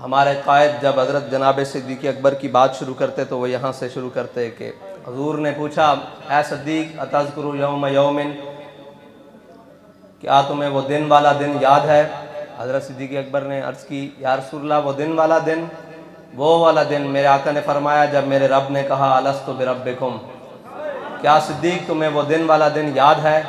ہمارے قائد جب حضرت جناب صدیق اکبر کی بات شروع کرتے تو وہ یہاں سے شروع کرتے کہ حضور نے پوچھا اے صدیق اتذکر یوم یومن، کیا تمہیں وہ دن والا دن یاد ہے؟ حضرت صدیق اکبر نے عرض کی یا رسول اللہ وہ دن والا دن، وہ والا دن میرے آقا نے فرمایا جب میرے رب نے کہا الست بربکم، کیا صدیق تمہیں وہ دن والا دن یاد ہے؟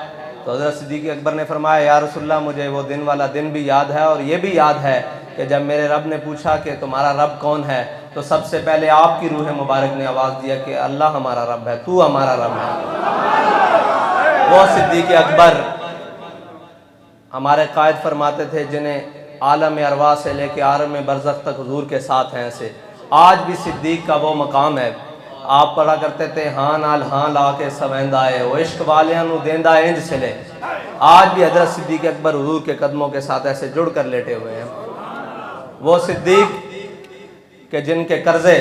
تو حضرت صدیق اکبر نے فرمایا یا رسول اللہ مجھے وہ دن والا دن بھی یاد ہے، اور یہ بھی یاد ہے کہ جب میرے رب نے پوچھا کہ تمہارا رب کون ہے تو سب سے پہلے آپ کی روح مبارک نے آواز دیا کہ اللہ ہمارا رب ہے، تو ہمارا رب ہے۔ وہ صدیق اکبر ہمارے قائد فرماتے تھے جنہیں عالم ارواح سے لے کے عالم برزخ تک حضور کے ساتھ ہیں سے، آج بھی صدیق کا وہ مقام ہے۔ آپ پڑھا کرتے تھے ہاں نال ہاں لا کے سویندہ ہے وہ عشق والیاں نو دیندہ انج سلے، آج بھی حضرت صدیق اکبر حضور کے قدموں کے ساتھ ایسے جڑ کر لیٹے ہوئے ہیں۔ وہ صدیق کہ جن کے قرضے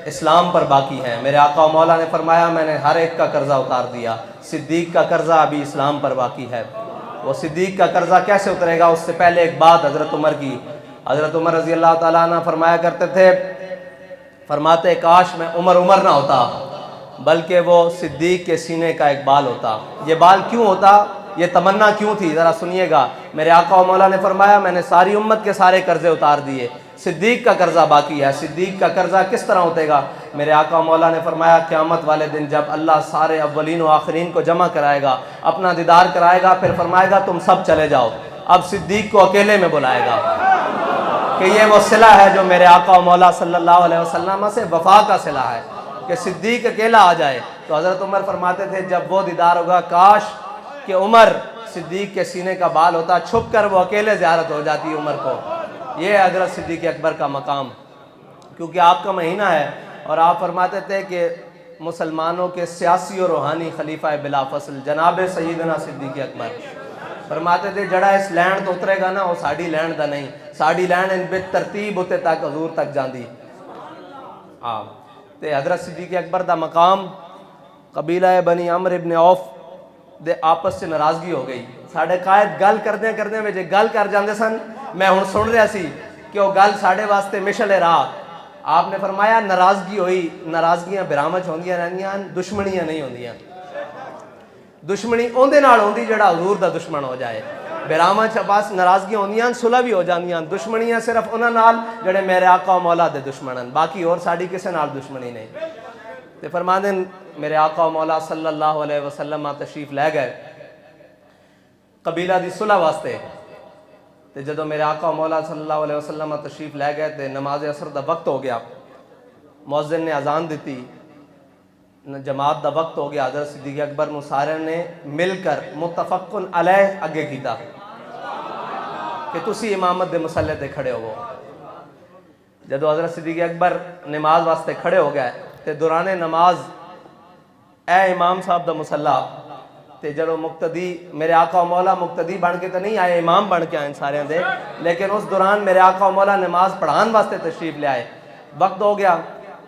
اسلام پر باقی ہیں، میرے آقا و مولا نے فرمایا میں نے ہر ایک کا قرضہ اتار دیا، صدیق کا قرضہ ابھی اسلام پر باقی ہے۔ وہ صدیق کا قرضہ کیسے اترے گا؟ اس سے پہلے ایک بات حضرت عمر کی، حضرت عمر رضی اللہ تعالیٰ عنہ فرمایا کرتے تھے، فرماتے کاش میں عمر نہ ہوتا بلکہ وہ صدیق کے سینے کا ایک بال ہوتا۔ یہ بال کیوں ہوتا؟ یہ تمنا کیوں تھی؟ ذرا سنیے گا۔ میرے آقا و مولا نے فرمایا میں نے ساری امت کے سارے قرضے اتار دیے، صدیق کا قرضہ باقی ہے۔ صدیق کا قرضہ کس طرح ہوتے گا؟ میرے آقا و مولا نے فرمایا قیامت والے دن جب اللہ سارے اولین و آخرین کو جمع کرائے گا، اپنا دیدار کرائے گا، پھر فرمائے گا تم سب چلے جاؤ، اب صدیق کو اکیلے میں بلائے گا کہ یہ وہ صلہ ہے جو میرے آقا و مولا صلی اللہ علیہ وسلم سے وفا کا صلہ ہے کہ صدیق اکیلا آ جائے۔ تو حضرت عمر فرماتے تھے جب وہ دیدار ہوگا کاش کہ عمر صدیق کے سینے کا بال ہوتا، چھپ کر وہ اکیلے زیارت ہو جاتی عمر کو۔ یہ حضرت صدیق اکبر کا مقام، کیونکہ آپ کا مہینہ ہے، اور آپ فرماتے تھے کہ مسلمانوں کے سیاسی اور روحانی خلیفہ بلا فصل جناب سیدنا صدیق اکبر فرماتے تھے جڑا اس لینڈ تو اترے گا نا وہ ساڑی لینڈ دا نہیں، ساڑی لینڈ ان بے ترتیب ہوتے تک حضور تک جاندی۔ تے حضرت صدیق اکبر دا مقام، قبیلہ بنی عمرو ابن عوف دے آپس سے ناراضگی ہو گئی۔ ساڑھے قائد گل کردے میں جے گل کر جاندے سن، میں ہن سن رہا سی کہ وہ گل ساڑھے واسطے مشل راہ۔ آپ نے فرمایا ناراضگی ہوئی، ناراضگیاں برامج ہوندیاں رہندیاں، دشمنیاں نہیں ہوندیاں۔ دشمنی اوندے نال ہوندی جڑا حضور دا دشمن ہو جائے، برامج بس ناراضگیاں ہوندیاں، صلح بھی ہو جاندیاں، دشمنیاں صرف انہاں نال جڑے میرے آقا و مولا دے دشمنن، باقی اور ساڑی کسے نال دشمنی نہیں۔ تے فرماندے میرے آقا و مولا صلی اللہ علیہ وسلم تشریف لے گئے قبیلہ دی صلح واسطے۔ تے جدو میرے آقا و مولا صلی اللہ علیہ وسلم تشریف لے گئے تے نماز عصر دا وقت ہو گیا، مؤذن نے اذان دیتی، جماعت دا وقت ہو گیا۔ حضرت صدیق اکبر نو سارے نے مل کر متفقن علیہ اگے کیتا کہ تسی امامت دے مسلے تے کھڑے ہو۔ جدو حضرت صدیق اکبر نماز واسطے کھڑے ہو گئے تے دوران نماز اے امام صاحب دا مسلح تے جدو مقتدی میرے آقا و مولا مقتدی بن کے تو نہیں آئے، امام بن کے آئے سارے دے، لیکن اس دوران میرے آقا و مولا نماز پڑھان واسطے تشریف لے آئے۔ وقت ہو گیا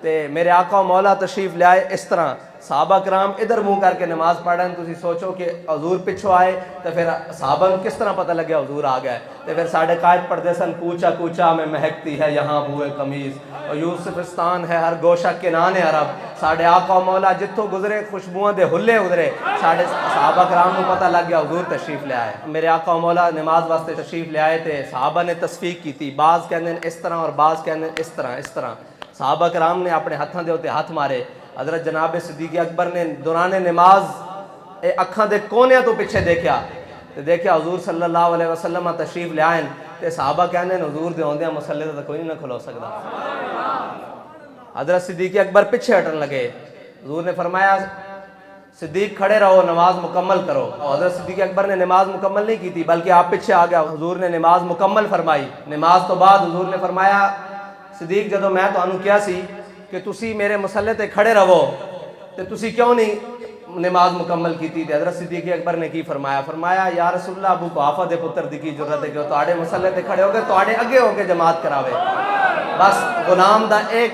تے میرے آقا و مولا تشریف لے آئے اس طرح، صحابہ کرام ادھر منہ کر کے نماز پڑھ رہے ہیں، تسی سوچو کہ حضور پچھو آئے تو پھر صحابہ کو کس طرح پتہ لگیا حضور آ گئے؟ تو پھر ساڑھے قائد پڑھتے سن کوچا کوچا میں مہکتی ہے یہاں بوئے قمیض، اور یوسفستان ہے ہر گوشہ کنان عرب۔ ساڑھے آقا و مولا جتوں گزرے خوشبوئیں دے ہلے ادھرے، ساڑھے صحابہ کرام کو پتہ لگ گیا حضور تشریف لے آئے۔ میرے آقا و مولا نماز واسطے تشریف لے آئے تھے، صحابہ نے تصفیق کی تھی، بعض کہندے اس طرح اور بعض کہندے اس طرح۔ صحابہ کرام نے اپنے ہاتھاں دے ہوتے ہاتھ مارے۔ حضرت جناب صدیق اکبر نے دوران نماز اکھاں دے کونے تو پیچھے دیکھا تے دیکھا حضور صلی اللہ علیہ وسلم تشریف لے آئے تے صحابہ کہندے حضور دے ہوندیاں مسلے تے کوئی نہ کھلو سکدا۔ حضرت صدیق اکبر پیچھے ہٹن لگے، حضور نے فرمایا صدیق کھڑے رہو، نماز مکمل کرو۔ حضرت صدیق اکبر نے نماز مکمل نہیں کی تھی بلکہ آپ پیچھے آ گیا، حضور نے نماز مکمل فرمائی۔ نماز تو بعد حضور نے فرمایا صدیق جدو میں تو انہوں کیا سی کہ تسی میرے مسلے تے کھڑے رہو تے تسی کیوں نہیں نماز مکمل کی تھی؟ حضرت صدیق اکبر نے کی فرمایا؟ فرمایا یا رسول اللہ ابو قحافہ دے پتر دی کی ضرورت ہے کہ تواڈے مسلے تے کھڑے ہو گئے، تواڈے اگے ہو کے جماعت کراوے۔ بس غلام دا ایک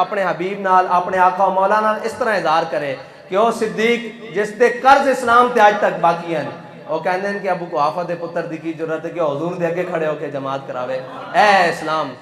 اپنے حبیب نال اپنے آقا و مولا نال اس طرح اظہار کرے کہ وہ صدیق جس تے قرض اسلام تے آج تک باقی ہیں، وہ کہندے ہیں کہ ابو قحافہ دے پتر دی کی ضرورت ہے کہ حضور دے اگے کھڑے ہو کے جماعت کراوے۔ اے اسلام